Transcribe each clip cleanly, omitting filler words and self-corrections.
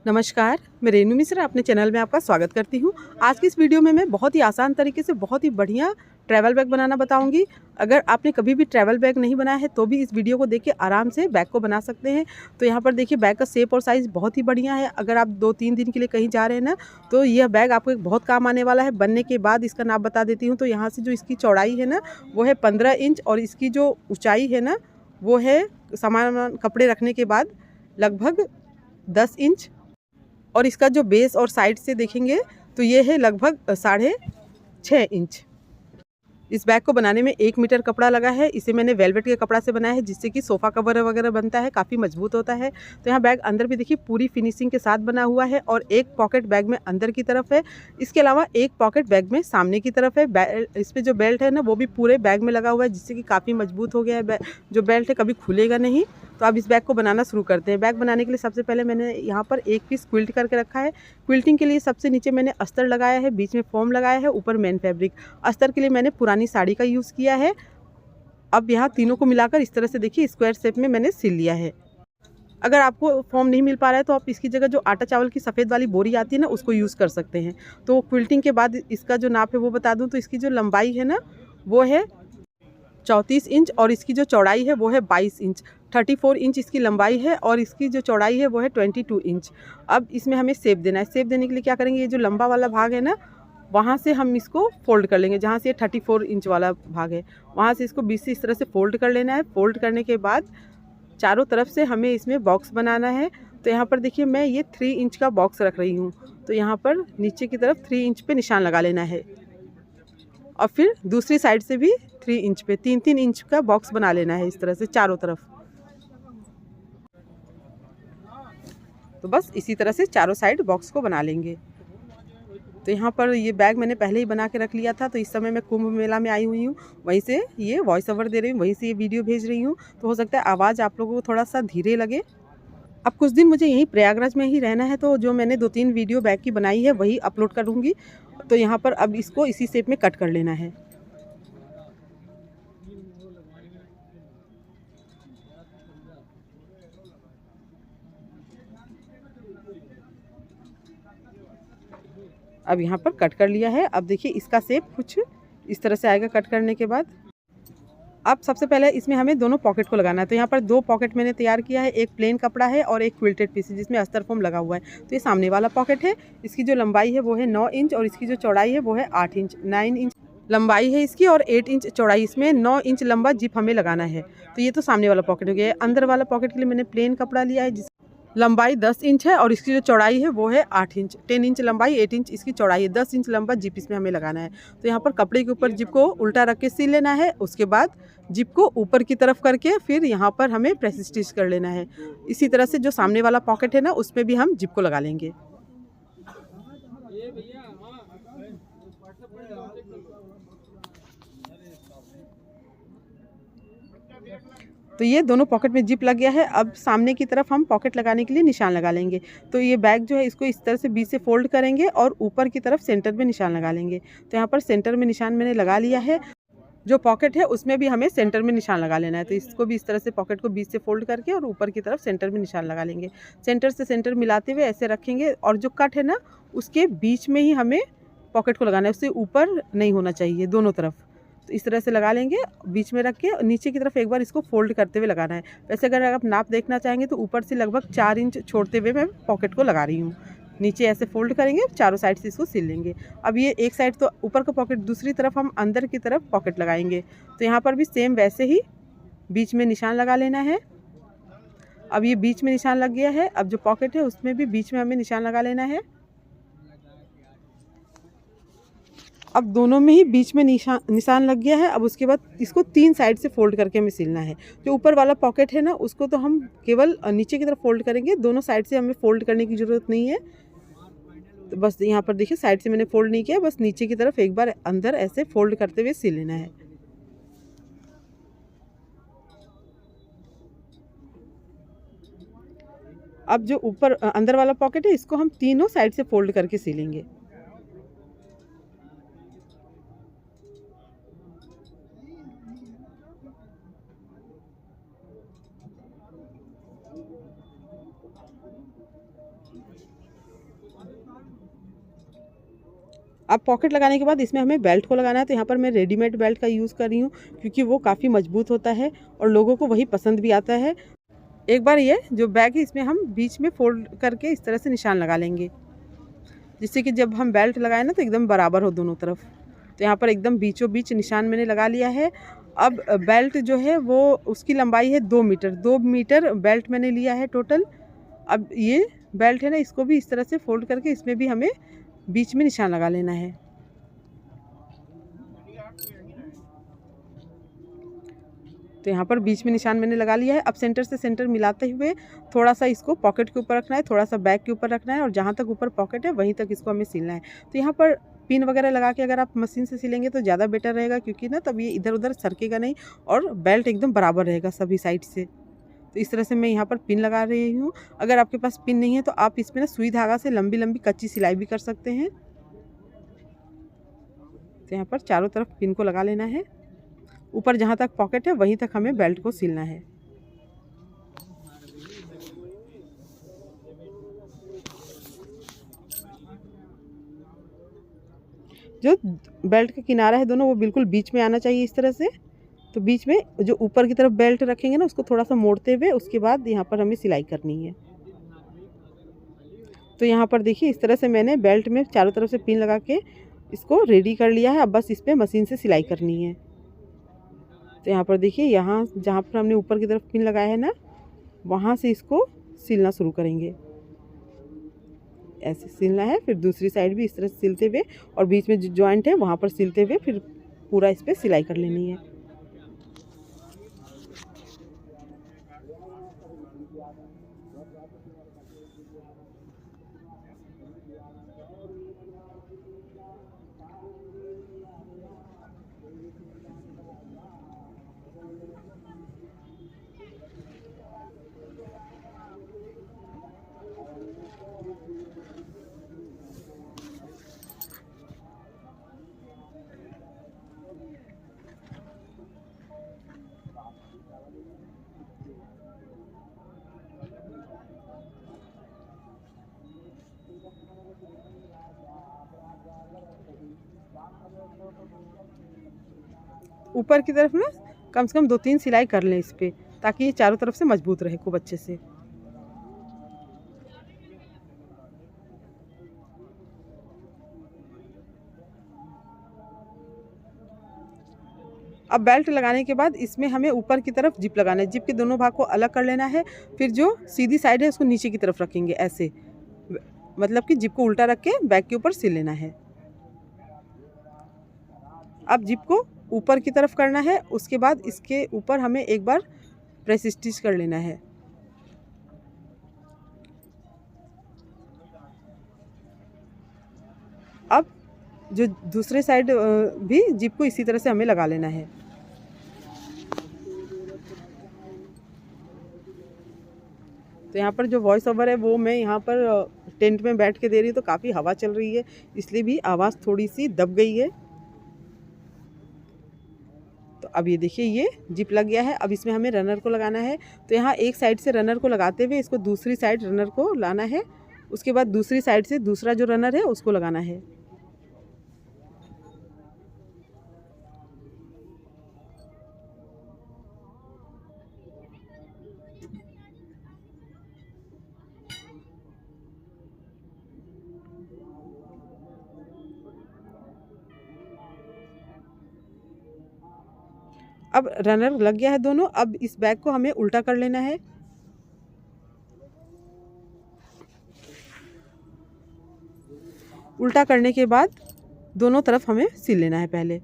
नमस्कार, मैं रेनू मिश्रा अपने चैनल में आपका स्वागत करती हूँ। आज की इस वीडियो में मैं बहुत ही आसान तरीके से बहुत ही बढ़िया ट्रैवल बैग बनाना बताऊँगी। अगर आपने कभी भी ट्रैवल बैग नहीं बनाया है तो भी इस वीडियो को देख के आराम से बैग को बना सकते हैं। तो यहाँ पर देखिए बैग का शेप और साइज़ बहुत ही बढ़िया है। अगर आप 2-3 दिन के लिए कहीं जा रहे हैं ना तो यह बैग आपको एक बहुत काम आने वाला है। बनने के बाद इसका नाप बता देती हूँ। तो यहाँ से जो इसकी चौड़ाई है ना वो है 15 इंच और इसकी जो ऊँचाई है ना वो है सामान कपड़े रखने के बाद लगभग 10 इंच और इसका जो बेस और साइड से देखेंगे तो ये है लगभग 6.5 इंच। इस बैग को बनाने में 1 मीटर कपड़ा लगा है। इसे मैंने वेलवेट के कपड़ा से बनाया है जिससे कि सोफ़ा कवर वगैरह बनता है, काफ़ी मजबूत होता है। तो यहाँ बैग अंदर भी देखिए पूरी फिनिशिंग के साथ बना हुआ है और एक पॉकेट बैग में अंदर की तरफ है। इसके अलावा एक पॉकेट बैग में सामने की तरफ है। इस पर जो बेल्ट है ना वो भी पूरे बैग में लगा हुआ है जिससे कि काफ़ी मजबूत हो गया है। जो बेल्ट है कभी खुलेगा नहीं। तो अब इस बैग को बनाना शुरू करते हैं। बैग बनाने के लिए सबसे पहले मैंने यहाँ पर एक पीस क्विल्ट करके रखा है। क्विल्टिंग के लिए सबसे नीचे मैंने अस्तर लगाया है, बीच में फोम लगाया है, ऊपर मेन फैब्रिक। अस्तर के लिए मैंने पुरानी साड़ी का यूज़ किया है। अब यहाँ तीनों को मिलाकर इस तरह से देखिए स्क्वायर शेप में मैंने सिल लिया है। अगर आपको फॉर्म नहीं मिल पा रहा है तो आप इसकी जगह जो आटा चावल की सफ़ेद वाली बोरी आती है ना उसको यूज़ कर सकते हैं। तो क्विल्टिंग के बाद इसका जो नाप है वो बता दूँ तो इसकी जो लंबाई है ना वो है 34 इंच और इसकी जो चौड़ाई है वो है 22 इंच। 34 इंच इसकी लंबाई है और इसकी जो चौड़ाई है वो है 22 इंच। अब इसमें हमें शेप देना है। शेप देने के लिए क्या करेंगे, ये जो लंबा वाला भाग है ना वहाँ से हम इसको फोल्ड कर लेंगे। जहाँ से ये 34 इंच वाला भाग है वहाँ से इसको बीच से इस तरह से फोल्ड कर लेना है। फोल्ड करने के बाद चारों तरफ से हमें इसमें बॉक्स बनाना है। तो यहाँ पर देखिए मैं ये 3 इंच का बॉक्स रख रही हूँ। तो यहाँ पर नीचे की तरफ 3 इंच पे निशान लगा लेना है और फिर दूसरी साइड से भी 3 इंच पे 3-3 इंच का बॉक्स बना लेना है इस तरह से चारों तरफ। तो बस इसी तरह से चारों साइड बॉक्स को बना लेंगे। तो यहाँ पर ये बैग मैंने पहले ही बना के रख लिया था। तो इस समय मैं कुंभ मेला में आई हुई हूँ, वहीं से ये वॉइस ओवर दे रही हूँ, वहीं से ये वीडियो भेज रही हूँ। तो हो सकता है आवाज़ आप लोगों को थोड़ा सा धीरे लगे। अब कुछ दिन मुझे यहीं प्रयागराज में ही रहना है तो जो मैंने 2-3 वीडियो बैग की बनाई है वही अपलोड करूँगी। तो यहाँ पर अब इसको इसी शेप में कट कर लेना है। अब यहाँ पर कट कर लिया है। अब देखिए इसका शेप कुछ इस तरह से आएगा कट करने के बाद। अब सबसे पहले इसमें हमें दोनों पॉकेट को लगाना है। तो यहाँ पर 2 पॉकेट मैंने तैयार किया है। एक प्लेन कपड़ा है और एक क्विल्टेड पीस है जिसमें अस्तर फोम लगा हुआ है। तो ये सामने वाला पॉकेट है। इसकी जो लंबाई है वो है 9 इंच और इसकी जो चौड़ाई है वो है 8 इंच। 9 इंच लंबाई है इसकी और 8 इंच चौड़ाई। इसमें 9 इंच लंबा जिप हमें लगाना है। तो ये तो सामने वाला पॉकेट हो गया। अंदर वाला पॉकेट के लिए मैंने प्लेन कपड़ा लिया है जिस लंबाई 10 इंच है और इसकी जो चौड़ाई है वो है 8 इंच। 10 इंच लंबाई, 8 इंच इसकी चौड़ाई है। 10 इंच लंबा जिप इसमें हमें लगाना है। तो यहाँ पर कपड़े के ऊपर जिप को उल्टा रख के सिल लेना है। उसके बाद जिप को ऊपर की तरफ करके फिर यहाँ पर हमें प्रेस स्टिच कर लेना है। इसी तरह से जो सामने वाला पॉकेट है ना उसमें भी हम जिप को लगा लेंगे। तो ये दोनों पॉकेट में जिप लग गया है। अब सामने की तरफ हम पॉकेट लगाने के लिए निशान लगा लेंगे। तो ये बैग जो है इसको इस तरह से बीच से फोल्ड करेंगे और ऊपर की तरफ सेंटर में निशान लगा लेंगे। तो यहाँ पर सेंटर में निशान मैंने लगा लिया है। जो पॉकेट है उसमें भी हमें सेंटर में निशान लगा लेना है। तो इसको भी इस तरह से पॉकेट को बीच से फोल्ड करके और ऊपर की तरफ सेंटर में निशान लगा लेंगे। सेंटर से सेंटर मिलाते हुए ऐसे रखेंगे और जो कट है ना उसके बीच में ही हमें पॉकेट को लगाना है, उससे ऊपर नहीं होना चाहिए दोनों तरफ। तो इस तरह से लगा लेंगे बीच में रख के नीचे की तरफ एक बार इसको फोल्ड करते हुए लगाना है। वैसे अगर आप नाप देखना चाहेंगे तो ऊपर से लगभग 4 इंच छोड़ते हुए मैं पॉकेट को लगा रही हूँ। नीचे ऐसे फोल्ड करेंगे, चारों साइड से इसको सिल लेंगे। अब ये एक साइड तो ऊपर का पॉकेट, दूसरी तरफ हम अंदर की तरफ पॉकेट लगाएंगे। तो यहाँ पर भी सेम वैसे ही बीच में निशान लगा लेना है। अब ये बीच में निशान लग गया है। अब जो पॉकेट है उसमें भी बीच में हमें निशान लगा लेना है। अब दोनों में ही बीच में निशान लग गया है। अब उसके बाद इसको 3 साइड से फोल्ड करके हमें सिलना है। जो ऊपर वाला पॉकेट है ना उसको तो हम केवल नीचे की तरफ फोल्ड करेंगे, दोनों साइड से हमें फोल्ड करने की ज़रूरत नहीं है। तो बस यहाँ पर देखिए साइड से मैंने फोल्ड नहीं किया, बस नीचे की तरफ एक बार अंदर ऐसे फोल्ड करते हुए सिल लेना है। अब जो ऊपर अंदर वाला पॉकेट है इसको हम तीनों साइड से फोल्ड करके सिलेंगे। अब पॉकेट लगाने के बाद इसमें हमें बेल्ट को लगाना है। तो यहाँ पर मैं रेडीमेड बेल्ट का यूज़ कर रही हूँ क्योंकि वो काफ़ी मजबूत होता है और लोगों को वही पसंद भी आता है। एक बार ये जो बैग है इसमें हम बीच में फोल्ड करके इस तरह से निशान लगा लेंगे, जिससे कि जब हम बेल्ट लगाएं ना तो एकदम बराबर हो दोनों तरफ। तो यहाँ पर एकदम बीचों बीच निशान मैंने लगा लिया है। अब बेल्ट जो है वो उसकी लंबाई है 2 मीटर, 2 मीटर बेल्ट मैंने लिया है टोटल। अब ये बेल्ट है ना, इसको भी इस तरह से फोल्ड करके इसमें भी हमें बीच में निशान लगा लेना है। तो यहाँ पर बीच में निशान मैंने लगा लिया है। अब सेंटर से सेंटर मिलाते हुए थोड़ा सा इसको पॉकेट के ऊपर रखना है, थोड़ा सा बैक के ऊपर रखना है और जहाँ तक ऊपर पॉकेट है वहीं तक इसको हमें सिलना है। तो यहाँ पर पिन वगैरह लगा के अगर आप मशीन से सिलेंगे तो ज़्यादा बेटर रहेगा, क्योंकि ना तब ये इधर उधर सरकेगा नहीं और बेल्ट एकदम बराबर रहेगा सभी साइड से। तो इस तरह से मैं यहाँ पर पिन लगा रही हूँ। अगर आपके पास पिन नहीं है तो आप इसमें ना सुई धागा से लंबी लंबी कच्ची सिलाई भी कर सकते हैं। तो यहाँ पर चारों तरफ पिन को लगा लेना है। ऊपर जहाँ तक पॉकेट है वहीं तक हमें बेल्ट को सिलना है। जो बेल्ट का किनारा है दोनों वो बिल्कुल बीच में आना चाहिए इस तरह से। तो बीच में जो ऊपर की तरफ बेल्ट रखेंगे ना उसको थोड़ा सा मोड़ते हुए उसके बाद यहाँ पर हमें सिलाई करनी है। तो यहाँ पर देखिए इस तरह से मैंने बेल्ट में चारों तरफ से पिन लगा के इसको रेडी कर लिया है। अब बस इस पर मशीन से सिलाई करनी है। तो यहाँ पर देखिए, यहाँ जहाँ पर हमने ऊपर की तरफ पिन लगाया है ना वहाँ से इसको सिलना शुरू करेंगे। ऐसे सिलना है, फिर दूसरी साइड भी इस तरह से सिलते हुए और बीच में जो जॉइंट है वहाँ पर सिलते हुए फिर पूरा इस पर सिलाई कर लेनी है। ऊपर की तरफ ना कम से कम 2-3 सिलाई कर लें इस पर, ताकि ये चारों तरफ से मजबूत रहे खूब अच्छे से। अब बेल्ट लगाने के बाद इसमें हमें ऊपर की तरफ जिप लगाना है। जिप के दोनों भाग को अलग कर लेना है। फिर जो सीधी साइड है उसको नीचे की तरफ रखेंगे ऐसे, मतलब कि जिप को उल्टा रख के बैक के ऊपर सिल लेना है। अब जिप को ऊपर की तरफ करना है, उसके बाद इसके ऊपर हमें एक बार प्रेस स्टिच कर लेना है। अब जो दूसरे साइड भी जिप को इसी तरह से हमें लगा लेना है। तो यहाँ पर जो वॉइस ओवर है वो मैं यहाँ पर टेंट में बैठ के दे रही हूँ, तो काफ़ी हवा चल रही है इसलिए भी आवाज़ थोड़ी सी दब गई है। तो अब ये देखिए ये जिप लग गया है। अब इसमें हमें रनर को लगाना है। तो यहाँ एक साइड से रनर को लगाते हुए इसको दूसरी साइड रनर को लाना है। उसके बाद दूसरी साइड से दूसरा जो रनर है उसको लगाना है। अब रनर लग गया है दोनों। अब इस बैग को हमें उल्टा कर लेना है। उल्टा करने के बाद दोनों तरफ हमें सिल लेना है। पहले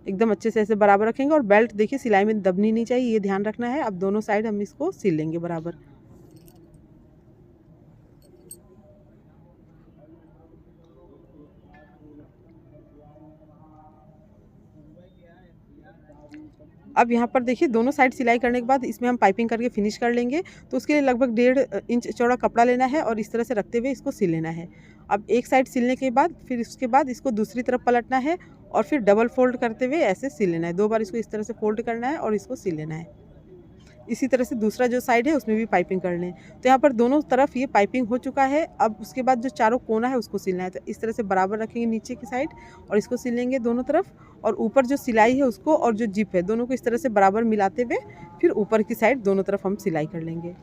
एकदम अच्छे से ऐसे बराबर रखेंगे और बेल्ट देखिए सिलाई में दबनी नहीं चाहिए, ये ध्यान रखना है। अब दोनों साइड हम इसको सिल लेंगे बराबर। अब यहाँ पर देखिए दोनों साइड सिलाई करने के बाद इसमें हम पाइपिंग करके फिनिश कर लेंगे। तो उसके लिए लगभग 1.5 इंच चौड़ा कपड़ा लेना है और इस तरह से रखते हुए इसको सिल लेना है। अब एक साइड सिलने के बाद फिर उसके बाद इसको दूसरी तरफ पलटना है और फिर डबल फोल्ड करते हुए ऐसे सिल लेना है। 2 बार इसको इस तरह से फोल्ड करना है और इसको सिल लेना है। इसी तरह से दूसरा जो साइड है उसमें भी पाइपिंग कर लें। तो यहाँ पर दोनों तरफ ये पाइपिंग हो चुका है। अब उसके बाद जो चारों कोना है उसको सिलना है। तो इस तरह से बराबर रखेंगे नीचे की साइड और इसको सिल लेंगे दोनों तरफ, और ऊपर जो सिलाई है उसको और जो जिप है दोनों को इस तरह से बराबर मिलाते हुए फिर ऊपर की साइड दोनों तरफ हम सिलाई कर लेंगे।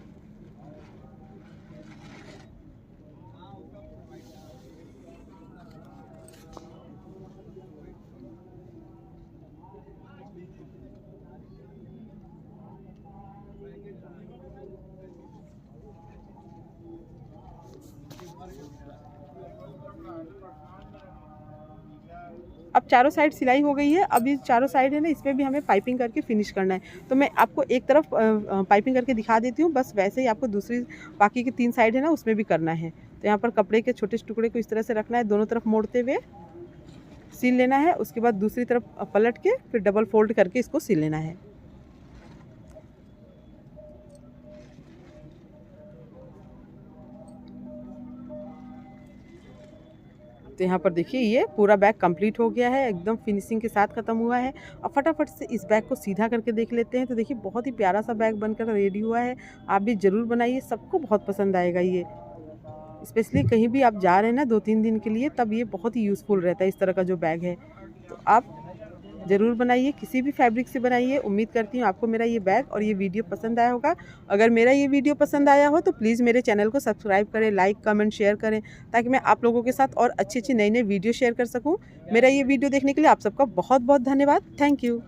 अब चारों साइड सिलाई हो गई है। अब ये चारों साइड है ना, इसमें भी हमें पाइपिंग करके फिनिश करना है। तो मैं आपको एक तरफ पाइपिंग करके दिखा देती हूँ, बस वैसे ही आपको दूसरी बाकी की 3 साइड है ना उसमें भी करना है। तो यहाँ पर कपड़े के छोटे टुकड़े को इस तरह से रखना है, दोनों तरफ मोड़ते हुए सिल लेना है। उसके बाद दूसरी तरफ पलट के फिर डबल फोल्ड करके इसको सिल लेना है। तो यहाँ पर देखिए ये पूरा बैग कंप्लीट हो गया है, एकदम फिनिशिंग के साथ ख़त्म हुआ है। अब फटाफट से इस बैग को सीधा करके देख लेते हैं। तो देखिए बहुत ही प्यारा सा बैग बनकर रेडी हुआ है। आप भी ज़रूर बनाइए, सबको बहुत पसंद आएगा ये। स्पेशली कहीं भी आप जा रहे हैं ना 2-3 दिन के लिए, तब ये बहुत ही यूज़फुल रहता है इस तरह का जो बैग है। तो आप ज़रूर बनाइए, किसी भी फैब्रिक से बनाइए। उम्मीद करती हूँ आपको मेरा ये बैग और ये वीडियो पसंद आया होगा। अगर मेरा ये वीडियो पसंद आया हो तो प्लीज़ मेरे चैनल को सब्सक्राइब करें, लाइक कमेंट शेयर करें, ताकि मैं आप लोगों के साथ और अच्छी नई वीडियो शेयर कर सकूँ। मेरा ये वीडियो देखने के लिए आप सबका बहुत बहुत धन्यवाद। Thank you.